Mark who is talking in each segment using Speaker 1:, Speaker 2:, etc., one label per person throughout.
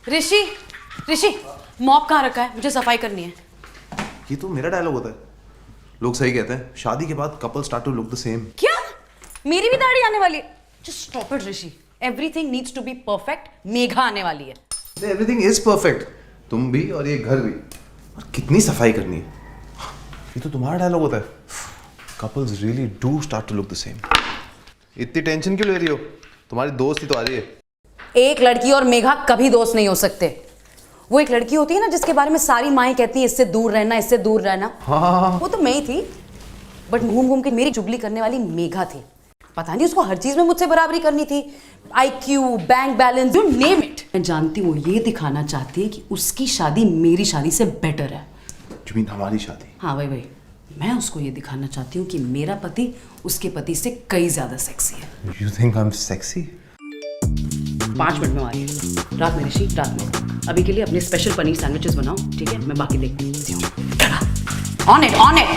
Speaker 1: ऋषि ऋषि mop कहाँ रखा है? मुझे सफाई करनी है।
Speaker 2: ये तो मेरा डायलॉग होता है। लोग सही कहते हैं, शादी के बाद couple start to look the same.
Speaker 1: क्या? मेरी भी दाढ़ी आने वाली है? Just stop it Rishi. Everything needs to be perfect. Megha आने वाली है।
Speaker 2: एवरीथिंग इज परफेक्ट, तुम भी और ये घर भी। और कितनी सफाई करनी है, ये तो तुम्हारा डायलॉग होता है। Couples really do start to look the same. इतनी टेंशन क्यों ले रही हो? तुम्हारी दोस्त ही तो आ रही है।
Speaker 1: एक लड़की और मेघा कभी दोस्त नहीं हो सकते। वो एक लड़की होती है ना जिसके बारे में सारी माएं कहती हैं इससे दूर रहना, इससे दूर रहना।
Speaker 2: हाँ।
Speaker 1: वो तो मैं ही थी, बट घूम घूम के मेरी चुगली करने वाली मेघा थी। पता नहीं उसको हर चीज में मुझसे बराबरी करनी थी। IQ, bank balance, you name it. मैं जानती हूँ ये दिखाना चाहती है कि उसकी शादी मेरी शादी से बेटर है।
Speaker 2: You mean हमारी शादी?
Speaker 1: हाँ वही। मैं उसको ये दिखाना चाहती हूँ कि मेरा पति उसके पति से कई ज्यादा सेक्सी है।
Speaker 2: You think I'm sexy?
Speaker 1: 5 minute में आ रही है। रात में ऋषि, रात में। अभी के लिए अपने स्पेशल पनीर सैंडविचेस बनाओ, ठीक है? मैं बाकी देखती हूँ। On it, on it.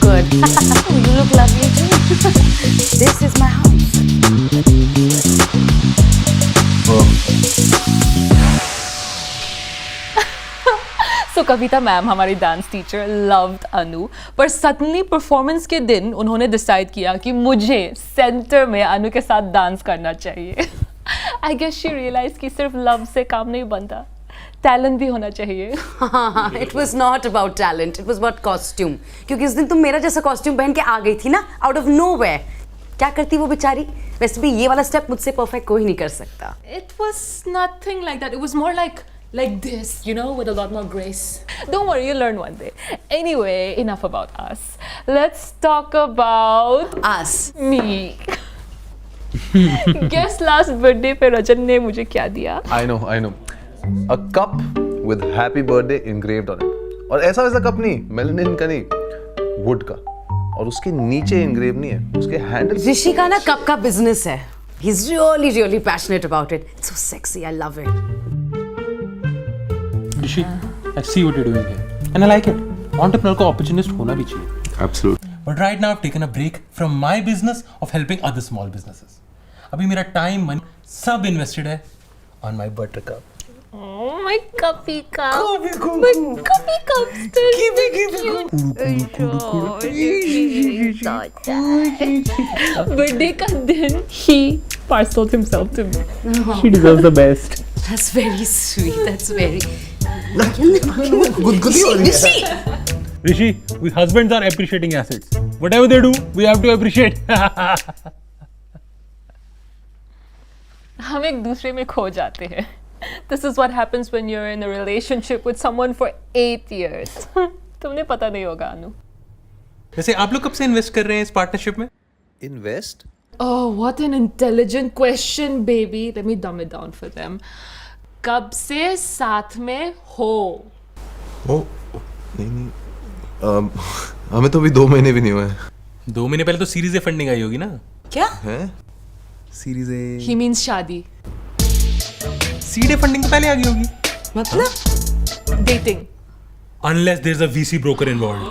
Speaker 1: Good. You look lovely too. This is my house.
Speaker 3: So Kavita ma'am हमारी डांस टीचर लव्ड अनु, पर सडनली परफॉर्मेंस के दिन उन्होंने डिसाइड किया कि मुझे सेंटर में अनु के साथ डांस करना चाहिए। आई गेस शी रियलाइज कि सिर्फ लव से काम नहीं बनता, टैलेंट भी होना चाहिए।
Speaker 1: It was not about talent. It was about costume. क्योंकि उस दिन तुम मेरा जैसा कॉस्ट्यूम पहन के आ गई थी ना, out of nowhere. क्या करती वो बेचारी? वैसे भी ये वाला स्टेप मुझसे परफेक्ट कोई नहीं कर सकता।
Speaker 3: It was nothing like that. It was more like this, you know, with a lot more grace. Don't worry, you'll learn one day. Anyway, enough about us. Let's talk about
Speaker 1: Us.
Speaker 3: me. Guess last birthday पे रजन ने मुझे क्या दिया?
Speaker 2: I know. A cup with happy birthday engraved on it. और ऐसा वैसा cup नहीं, melanin का नहीं, वुड का। और उसके नीचे इंग्रेव नहीं है, उसके हैंडल।
Speaker 1: ऋषि का ना कप का बिजनेस है। He's really passionate about it. It's so sexy. I love it.
Speaker 4: Rishi, I see what you're doing here, and I like it. Entrepreneur को opportunist होना भी चाहिए.
Speaker 2: Absolutely.
Speaker 4: But right now I've taken a break from my business of helping other small businesses. अभी मेरा time, money सब invested है on my buttercup.
Speaker 3: Oh, my cuppy cup. My cuppy cup still. Birthday का दिन he parceled himself to me.
Speaker 4: She deserves the best.
Speaker 1: That's very sweet. That's very.
Speaker 2: गुदगुदी हो रही है।
Speaker 4: Rishi, we husbands are appreciating assets. Whatever they do, we have to appreciate.
Speaker 3: हम एक दूसरे में खो जाते हैं. This is what happens when you're in a relationship with someone for 8 years. तुमने पता नहीं होगा अनु.
Speaker 4: वैसे आप लोग कब से इन्वेस्ट कर रहे हैं इस पार्टनरशिप में?
Speaker 2: Invest?
Speaker 3: Oh, what an intelligent question, baby. Let me dumb it down for them. कब से साथ में हो?
Speaker 2: ओ, नहीं। हमें तो अभी 2 महीने भी नहीं हुए हैं।
Speaker 4: 2 महीने पहले तो सीरीज ए फंडिंग आई होगी ना?
Speaker 1: क्या?
Speaker 2: हैं? Series A.
Speaker 3: He means शादी.
Speaker 4: सीड ए फंडिंग तो पहले आ गई होगी.
Speaker 1: मतलब?
Speaker 3: Dating.
Speaker 4: Unless there's a VC broker involved.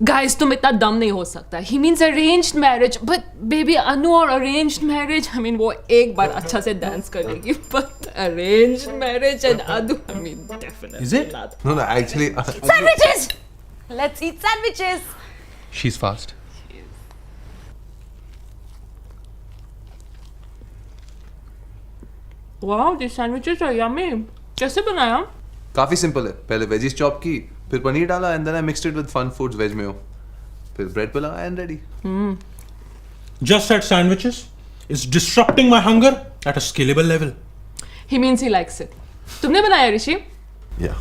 Speaker 3: Guys, तुम इतना दम नहीं हो सकता. He means arranged marriage. But baby, Anu और arranged marriage, I mean, वो एक बार अच्छा से dance करेगी. But arranged marriage and Anu, I mean, definitely
Speaker 4: Is it?
Speaker 3: not.
Speaker 2: No, actually.
Speaker 1: Sandwiches! Let's eat sandwiches.
Speaker 4: She's fast.
Speaker 3: Wow, these sandwiches are yummy. कैसे बनाया?
Speaker 2: काफी simple है। पहले वेजीज चॉप की, फिर पनीर डाला and then I mixed it with fun foods veg mayo, फिर bread पे लगा and ready.
Speaker 4: Just that sandwiches is disrupting my hunger at a scalable level.
Speaker 3: He means he likes it. तुमने बनाया ऋषि?
Speaker 2: या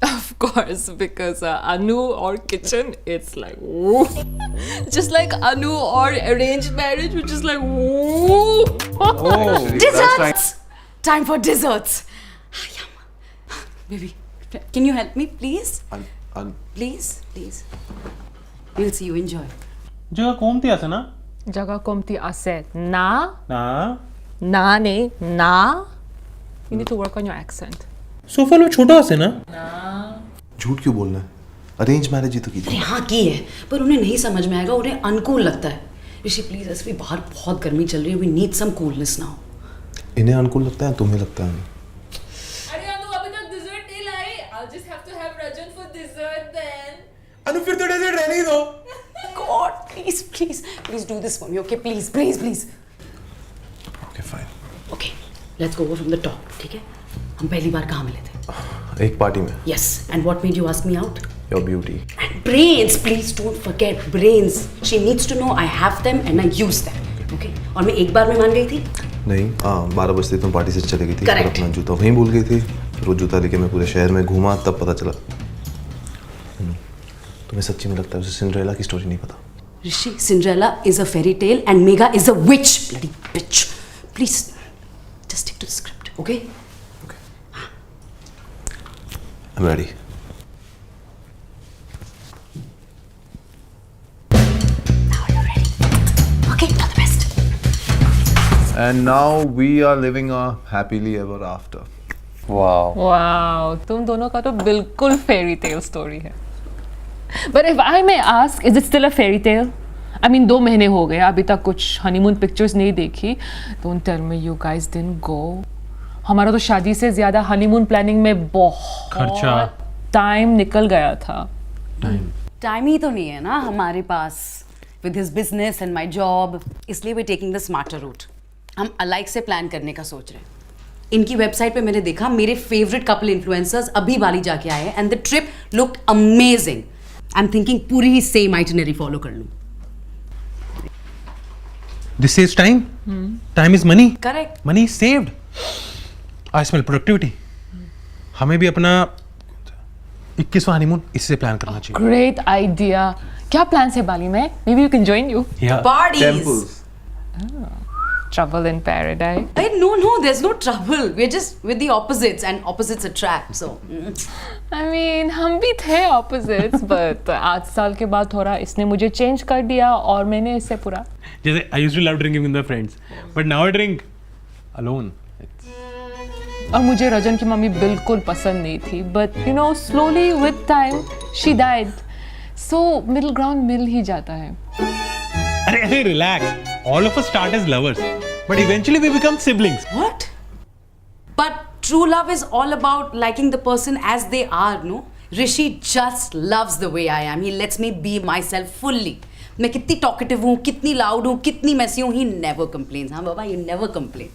Speaker 3: Of course, because Anu or kitchen, it's like woo. Just like Anu or arranged marriage, which is like woo.
Speaker 1: Desserts! Time for desserts. Yum. Baby, can you help me, please? Please, please. We'll see you. Enjoy.
Speaker 4: जगह कोमती আছে না?
Speaker 3: जगह कोमती आसे ना
Speaker 4: না।
Speaker 3: ना ने ना. You need to work on your accent.
Speaker 4: Sofa में छोटा আছে ना?
Speaker 2: झूठ क्यों बोलना है? अरेंज मैरिज ही तो की थी।
Speaker 1: अरे हाँ की है, पर उन्हें नहीं समझ में आएगा, उन्हें अनकूल लगता है. ऋषि प्लीज, ऐसे भी बाहर बहुत गर्मी चल रही है. We need some coolness now.
Speaker 2: इन्हें अनुकूल लगता है, तुम्हें लगता है नहीं.
Speaker 3: अरे अनु अभी तक dessert नहीं लाई. I'll just have to have Rajan for dessert then.
Speaker 4: अनु फिर तो डेजर्ट रहने ही दो.
Speaker 1: God, please, please, please do this for me, okay? Please, please, please.
Speaker 2: Okay, fine.
Speaker 1: Okay, let's go over from the top, ठीक है? हम पहली बार कहाँ मिले थे?
Speaker 2: एक पार्टी में.
Speaker 1: Yes, and what made you ask me out?
Speaker 2: Your beauty.
Speaker 1: And brains, please don't forget brains. She needs to know I have them and I use them, okay? और मैं एक बार में मान गई थी?
Speaker 2: नहीं, 12 बजते तुम पार्टी से चले गई थी.
Speaker 1: Correct.
Speaker 2: और अपना जूता वहीं भूल गई थी. फिर वो जूता लेके मैं पूरे शहर में घूमा, तब पता चला. तुम्हें सच्ची में लगता है उसे सिंड्रेला की स्टोरी नहीं पता?
Speaker 1: Rishi, Cinderella is a fairy tale and Megha is a witch. Bloody bitch. Please, just stick to the script, okay?
Speaker 2: Okay. I'm ready.
Speaker 1: Now you're ready. Okay, all the best.
Speaker 2: And now we are living a happily ever after.
Speaker 4: Wow.
Speaker 3: Wow, तुम दोनों का तो बिल्कुल fairy tale story है. But if I may ask, is it still a fairy tale? I mean, 2 महीने हो गए, अभी तक कुछ honeymoon pictures नहीं देखी. Don't tell me you guys didn't go. हमारा तो शादी से ज़्यादा honeymoon planning में बहुत
Speaker 4: खर्चा.
Speaker 3: टाइम निकल गया था.
Speaker 1: टाइम ही तो नहीं है ना हमारे पास with his business and my job. इसलिए we're taking the smarter route. हम अलग से प्लान करने का सोच रहे हैं. इनकी वेबसाइट पे मैंने देखा मेरे फेवरेट कपल इन्फ्लुएंसर्स अभी बाली जाके आए हैं and the trip looked amazing. I am thinking पूरी ही सेम आइटिनरी फॉलो कर लूं.
Speaker 4: This saves time. Time is money.
Speaker 1: Correct.
Speaker 4: Money is saved. I smell productivity. हमें भी अपना 21वां हनीमून इससे प्लान करना चाहिए.
Speaker 3: Great idea. क्या plans है बाली में? Maybe we can join you.
Speaker 4: Yeah.
Speaker 1: Parties.
Speaker 2: Temples.
Speaker 3: Trouble in paradise.
Speaker 1: Hey, no, there's no trouble. We're just with the opposites and opposites attract. So,
Speaker 3: I mean, हम भी थे opposites, but 8 साल के बाद थोड़ा इसने मुझे change कर दिया और मैंने इससे पूरा.
Speaker 4: जैसे I used to love drinking with my friends, but now I drink alone.
Speaker 3: और मुझे रजन की मम्मी बिल्कुल पसंद नहीं थी, but you know, slowly with time, she died. So middle ground मिल ही जाता है.
Speaker 4: अरे relax. All of us start as lovers, but eventually we become siblings.
Speaker 1: what? But true love is all about liking the person as they are, no? Rishi just loves the way I am. He lets me be myself fully. मैं कितनी talkative हूँ, कितनी loud हूँ, कितनी मैसी हूँ, he never complains. हाँ बाबा, you never complain.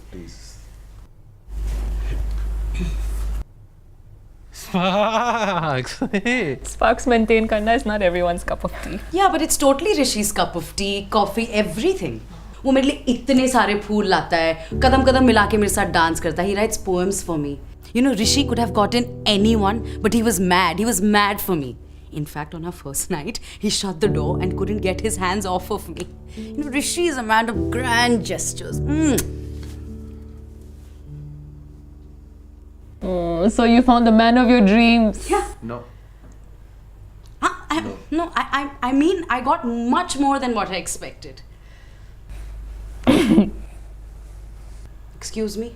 Speaker 4: Sparks.
Speaker 3: Sparks maintain करना is not everyone's cup of tea.
Speaker 1: Yeah, but it's totally Rishi's cup of tea, coffee, everything. वो मेरे लिए इतने सारे फूल लाता है, कदम कदम मिला के मेरे साथ डांस करता है. He writes poems for me. You know, Rishi could have gotten anyone, but he was mad. He was mad for me. In fact, on our first night, he shut the door and couldn't get his hands off of me. You know, Rishi is a man of grand gestures.
Speaker 3: Oh, so you found the man of your dreams.
Speaker 1: Yeah.
Speaker 2: No.
Speaker 1: I mean, I got much more than what I expected. Excuse me?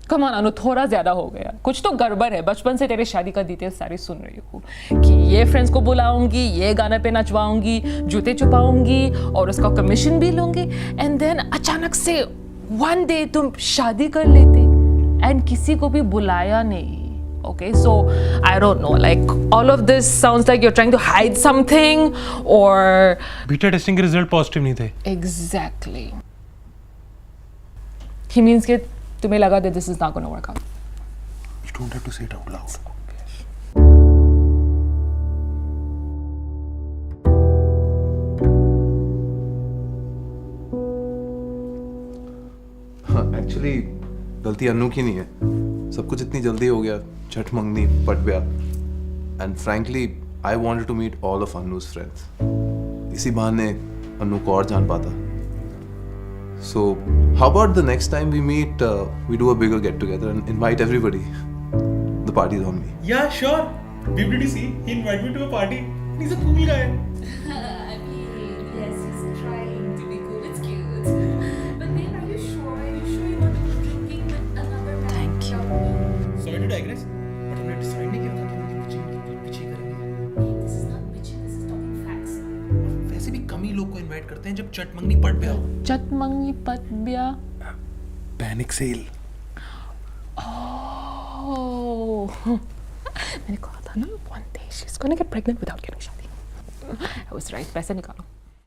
Speaker 3: Come on, अनु, थोड़ा ज्यादा हो गया. कुछ तो गड़बड़ है. बचपन से तेरे शादी का डिटेल्स सारी सुन रही हूँ कि ये फ्रेंड्स को बुलाऊंगी, ये गाने पे नचवाऊंगी, जूते छुपाऊंगी और उसका कमीशन भी लूंगी. एंड देन अचानक से वन डे तुम शादी कर लेते एंड किसी को भी बुलाया नहीं. Okay, so I don't know, like all of this sounds like you're trying to hide something or
Speaker 4: Beta testing के result positive नहीं थे.
Speaker 3: exactly. He means कि तुम्हें लगा that this is not going to work out.
Speaker 4: You don't have to say it out loud.
Speaker 2: Actually गलती अनु की नहीं है. सब कुछ इतनी जल्दी हो गया. छठ मंगनी, पट ब्याह. And frankly I wanted to meet all of Anuj friends. इसी बहाने अनु को और जान पाता. So how about the next time we meet, we do a bigger get together and invite everybody. The party's on me.
Speaker 4: Yeah, sure. Babe, did you see? He invited me to a party. He's a cool guy.
Speaker 5: I mean, yes, he's trying to be cool. It's cute. But babe, are you sure? Are you sure you want to go drinking with another man?
Speaker 1: Thank you.
Speaker 4: Sorry to digress, but हमने decide नहीं किया था कि हम लोग पीछे करेंगे.
Speaker 5: This is not bitching. This is talking facts.
Speaker 4: वैसे भी कम ही लोग को इनवाइट करते हैं जब चट मंगनी पट पे आओ.
Speaker 3: चटमंगी पतबिया.
Speaker 4: Panic sell.
Speaker 3: Oh. मैंने कहा था ना one day she's gonna get pregnant without getting शादी. I was right. पैसे निकालो.